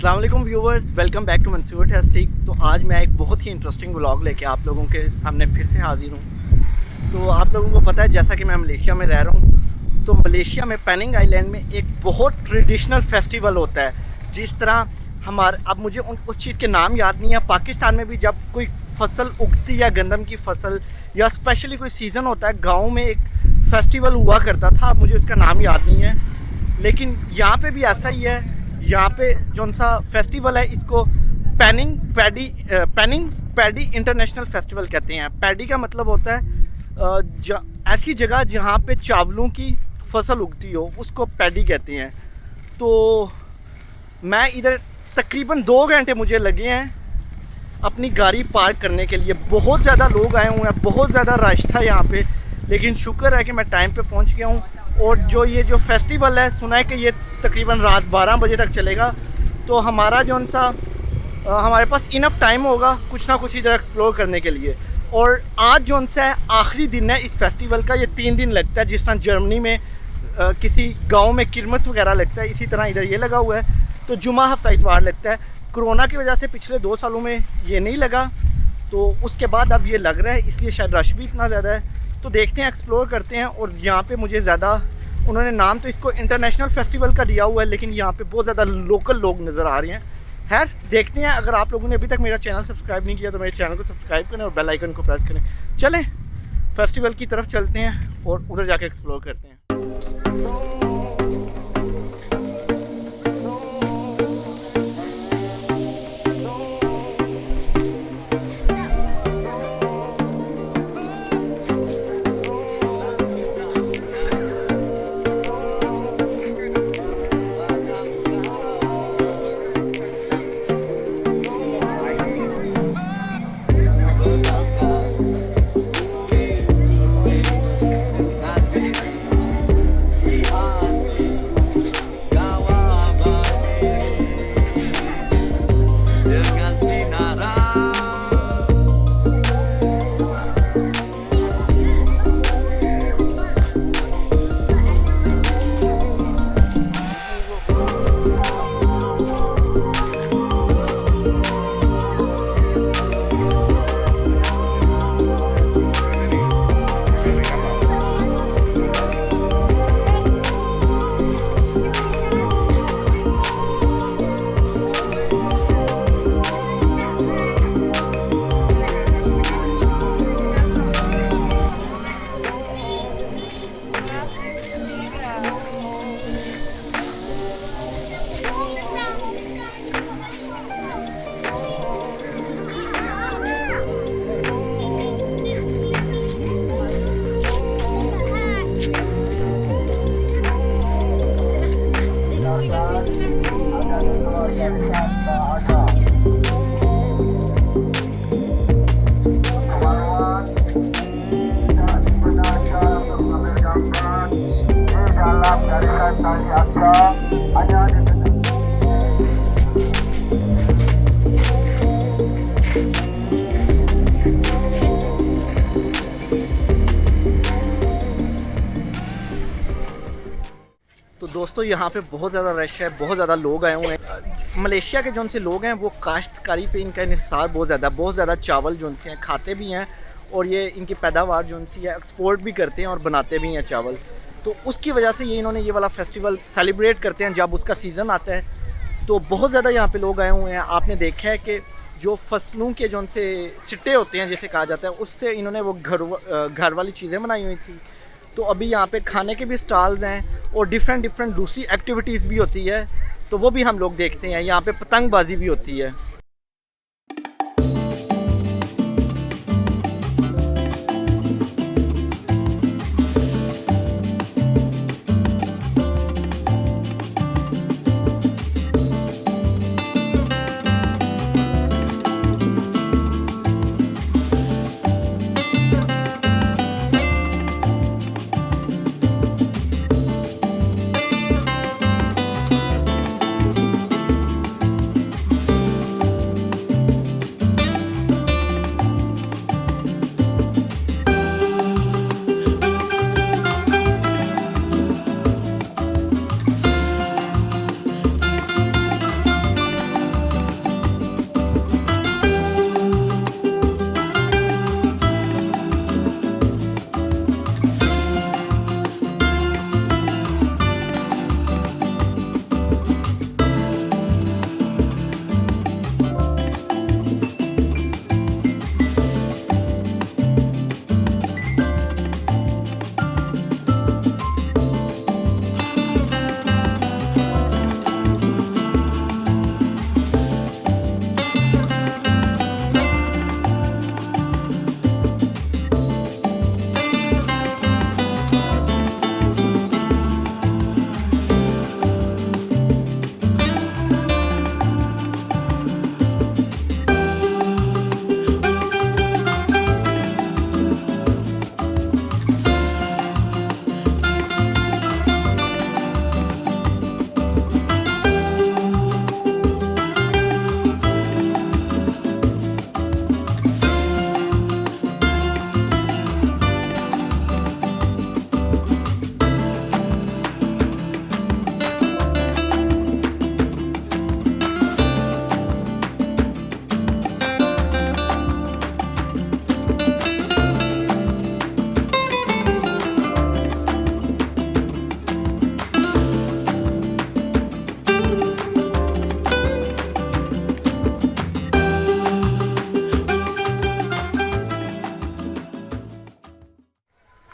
अस्सलाम वालेकुम viewers, welcome back to मंसूरटास्टिक। तो आज मैं एक बहुत ही इंटरेस्टिंग व्लॉग लेके आप लोगों के सामने फिर से हाजिर हूँ। तो आप लोगों को पता है, जैसा कि मैं मलेशिया में रह रहा हूँ, तो मलेशिया में पेनिंग आइलैंड में एक बहुत ट्रेडिशनल फेस्टिवल होता है। जिस तरह अब मुझे उस चीज़ के नाम याद नहीं है। पाकिस्तान में भी जब कोई फसल उगती है, गंदम की फसल, या स्पेशली कोई सीज़न होता है, गाँव में एक फेस्टिवल हुआ करता था। अब मुझे उसका नाम याद नहीं है, लेकिन यहाँ पे भी ऐसा ही है। यहाँ पे जो सा फेस्टिवल है, इसको पेनिंग पैडी इंटरनेशनल फेस्टिवल कहते हैं। पैडी का मतलब होता है ऐसी जगह जहाँ पे चावलों की फसल उगती हो, उसको पैडी कहते हैं। तो मैं इधर तकरीबन 2 घंटे मुझे लगे हैं अपनी गाड़ी पार्क करने के लिए। बहुत ज़्यादा लोग आए हुए हैं, बहुत ज़्यादा रश था यहाँ पे, लेकिन शुक्र है कि मैं टाइम पे पहुँच गया हूँ। और ये जो फेस्टिवल है, सुना है कि ये तकरीबन रात 12 बजे तक चलेगा। तो हमारा हमारे पास इनफ टाइम होगा कुछ ना कुछ इधर एक्सप्लोर करने के लिए। और आज है आखिरी दिन है इस फेस्टिवल का। ये 3 दिन लगता है। जिस तरह जर्मनी में किसी गांव में क्रिसमस वगैरह लगता है, इसी तरह इधर ये लगा हुआ है। तो जुमा हफ्ता इतवार लगता है। कोरोना की वजह से पिछले 2 सालों में ये नहीं लगा, तो उसके बाद अब ये लग रहा है, इसलिए शायद रश भी इतना ज़्यादा है। तो देखते हैं, एक्सप्लोर करते हैं। और यहाँ पे मुझे ज़्यादा उन्होंने नाम तो इसको इंटरनेशनल फेस्टिवल का दिया हुआ है, लेकिन यहाँ पे बहुत ज़्यादा लोकल लोग नज़र आ रहे हैं। खैर देखते हैं। अगर आप लोगों ने अभी तक मेरा चैनल सब्सक्राइब नहीं किया तो मेरे चैनल को सब्सक्राइब करें और बेल आइकन को प्रेस करें। चलें फेस्टिवल की तरफ चलते हैं और उधर जाके एक्सप्लोर करते हैं। तो दोस्तों यहाँ पे बहुत ज़्यादा रश है, बहुत ज़्यादा लोग आए हुए हैं। मलेशिया के जो से लोग हैं वो काश्तकारी पे इनका इंहिसार बहुत ज़्यादा चावल जो से हैं खाते भी हैं, और ये इनकी पैदावार जो सी है एक्सपोर्ट भी करते हैं और बनाते भी हैं चावल। तो उसकी वजह से इन्होंने ये वाला फेस्टिवल सेलिब्रेट करते हैं जब उसका सीज़न आता है। तो बहुत ज़्यादा यहाँ पे लोग आए हुए हैं। आपने देखा है कि जो फसलों के जो से सिट्टे होते हैं, जैसे कहा जाता है, उससे इन्होंने वो घर वाली चीज़ें बनाई हुई थी। तो अभी यहाँ पे खाने के भी स्टॉल्स हैं और डिफरेंट दूसरी एक्टिविटीज़ भी होती है, तो वो भी हम लोग देखते हैं। यहाँ पे पतंगबाजी भी होती है।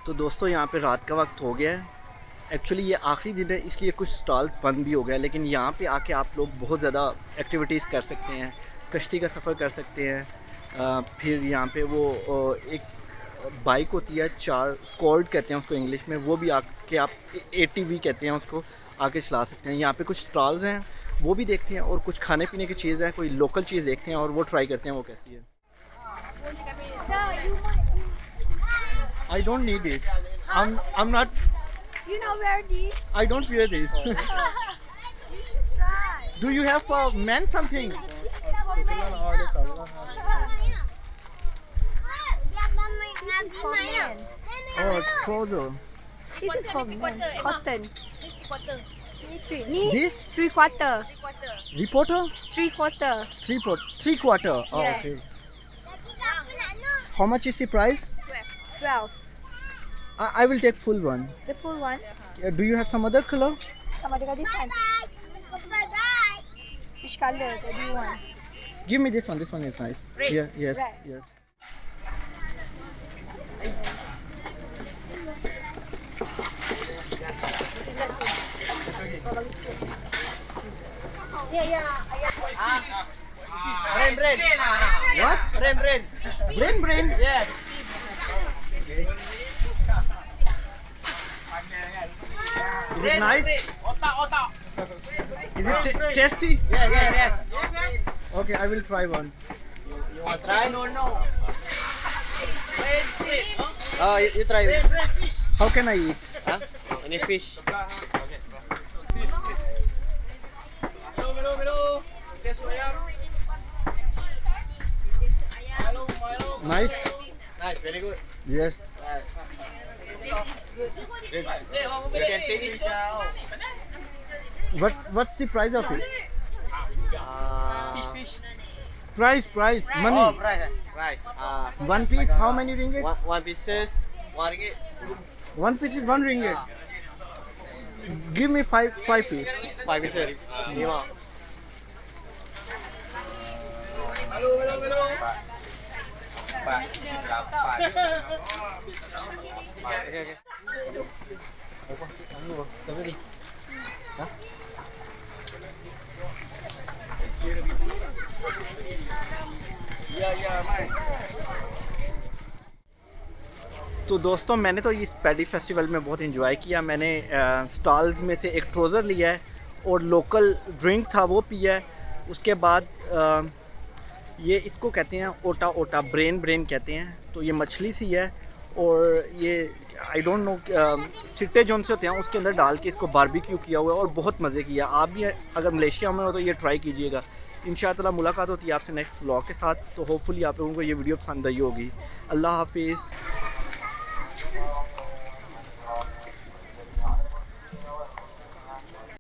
तो दोस्तों यहाँ पे रात का वक्त हो गया है। एक्चुअली ये आखिरी दिन है इसलिए कुछ स्टॉल्स बंद भी हो गए, लेकिन यहाँ पे आके आप लोग बहुत ज़्यादा एक्टिविटीज़ कर सकते हैं। कश्ती का सफ़र कर सकते हैं। फिर यहाँ पे वो एक बाइक होती है, 4 कॉर्ड कहते हैं उसको इंग्लिश में, वो भी आके आप ATV कहते हैं उसको, आके चला सकते हैं। यहाँ पे कुछ स्टॉल्स हैं वो भी देखते हैं, और कुछ खाने पीने की चीज़ है, कोई लोकल चीज़ देखते हैं और वो ट्राई करते हैं वो कैसी है। I don't need it. I'm not. You know wear these? I don't wear this. You should try. Do you have for men something? For men. This is for men. Oh, trouser. This is for men. Cotton. This 3/4. reporter? 3/4. 3/4. Oh, Yeah. okay. How much is the price? 12. I will take full one. The full one. Do you have some other color? Somebody got this one. Which color do you want? Give me this one. This one is nice. Red. Yeah. Yes. Red. Yes. Brain. What? Brain. Brain. Yes. Is it nice? Is it tasty? Yes. Okay, I will try one. You want to try? No. Oh, you try. How can I eat? Huh? Any fish? Nice. Nice, very good. Yes. You can take it. What's the price of it? Fish. Price. Money. Oh, price. One piece. How many ringgit? One pieces. 1 ringgit. One piece is 1 ringgit. Give me five piece. 5 pieces. 5. Okay. तो दोस्तों मैंने तो इस paddy festival में बहुत enjoy किया। मैंने stalls में से एक ट्रोज़र लिया है और लोकल ड्रिंक था वो पिया है। उसके बाद ये इसको कहते हैं ओटा ब्रेन कहते हैं। तो ये मछली सी है और ये आई डोंट नो सिट्टे जोन से होते हैं, उसके अंदर डाल के इसको बारबेक्यू किया हुआ है और बहुत मज़े किया। आप भी अगर मलेशिया में हो तो ये ट्राई कीजिएगा। इंशाअल्लाह मुलाकात होती है आपसे नेक्स्ट व्लॉग के साथ। तो होपफुली आप लोगों को ये वीडियो पसंद आई होगी। अल्लाह हाफिज़।